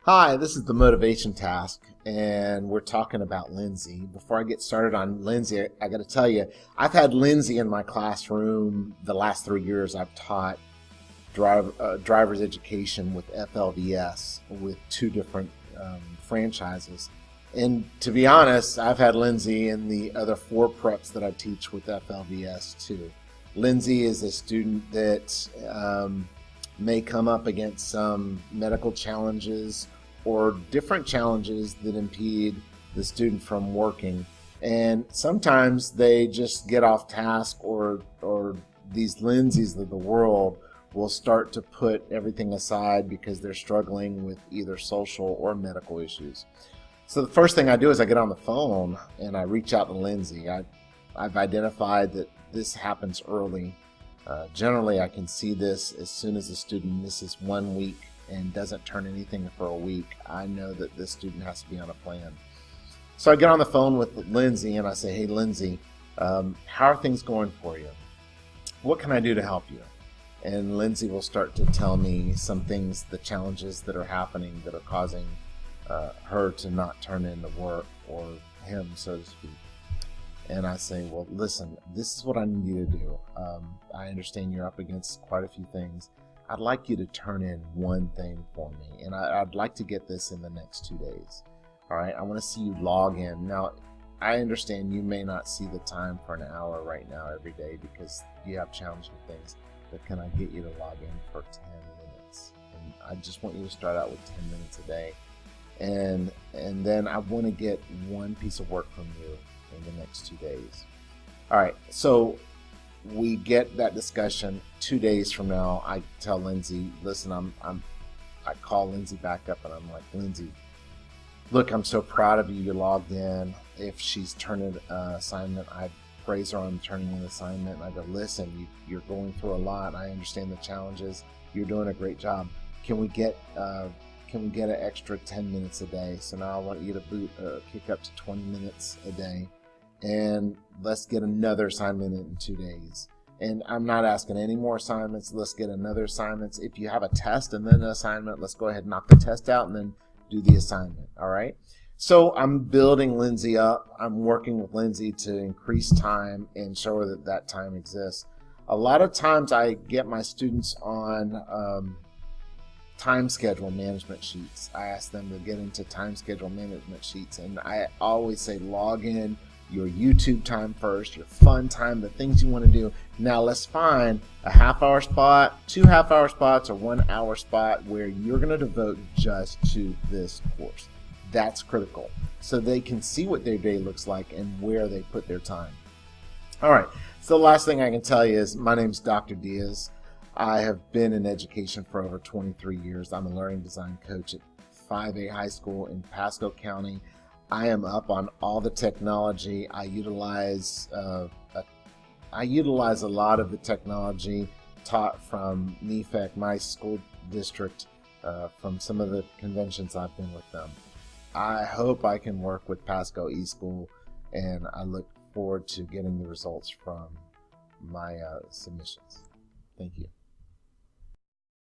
Hi, this is the Motivation Task, and we're talking about Lindsay. Before I get started on Lindsay, I got to tell you, I've had Lindsay in my classroom the last 3 years. I've taught driver's education with FLVS with two different franchises. And to be honest, I've had Lindsay in the other 4 preps that I teach with FLVS too. Lindsay is a student that may come up against some medical challenges or different challenges that impede the student from working. And sometimes they just get off task, or these Lindsays of the world will start to put everything aside because they're struggling with either social or medical issues. So the first thing I do is I get on the phone and I reach out to Lindsay. I've identified that this happens early. Generally, I can see this as soon as a student misses 1 week and doesn't turn anything for a week. I know that this student has to be on a plan. So I get on the phone with Lindsay and I say, hey, Lindsay, how are things going for you? What can I do to help you? And Lindsay will start to tell me some things, the challenges that are happening that are causing her to not turn in the work, or him, so to speak. And I say, well, listen, this is what I need you to do. I understand you're up against quite a few things. I'd like you to turn in one thing for me, and I'd like to get this in the next 2 days. All right, I want to see you log in. Now, I understand you may not see the time for an hour right now every day because you have challenging things, but can I get you to log in for 10 minutes? And I just want you to start out with 10 minutes a day. And then I want to get one piece of work from you in the next 2 days. All right, so we get that discussion. 2 days from now, I tell Lindsay, listen, I call Lindsay back up and I'm like, Lindsay, look, I'm so proud of you. You're logged in. If she's turning an assignment, I praise her on turning an assignment. And I go, listen, you're going through a lot. I understand the challenges. You're doing a great job. Can we get an extra 10 minutes a day? So now I want you to kick up to 20 minutes a day. And let's get another assignment in 2 days. And I'm not asking any more assignments. Let's get another assignment. If you have a test and then an assignment, let's go ahead and knock the test out and then do the assignment. All right. So I'm building Lindsay up. I'm working with Lindsay to increase time and show her that time exists. A lot of times I get my students on time schedule management sheets. I ask them to get into time schedule management sheets, and I always say log in your YouTube time first, your fun time, the things you want to do. Now let's find a half-hour spot, 2 half-hour spots, or 1 hour spot where you're going to devote just to this course. That's critical, so they can see what their day looks like and where they put their time. All right, so the last thing I can tell you is my name's Dr. Diaz. I have been in education for over 23 years. I'm a learning design coach at 5A High School in Pasco County. I am up on all the technology. I utilize a lot of the technology taught from NEFAC, my school district, from some of the conventions I've been with them. I hope I can work with Pasco eSchool, and I look forward to getting the results from my submissions. Thank you.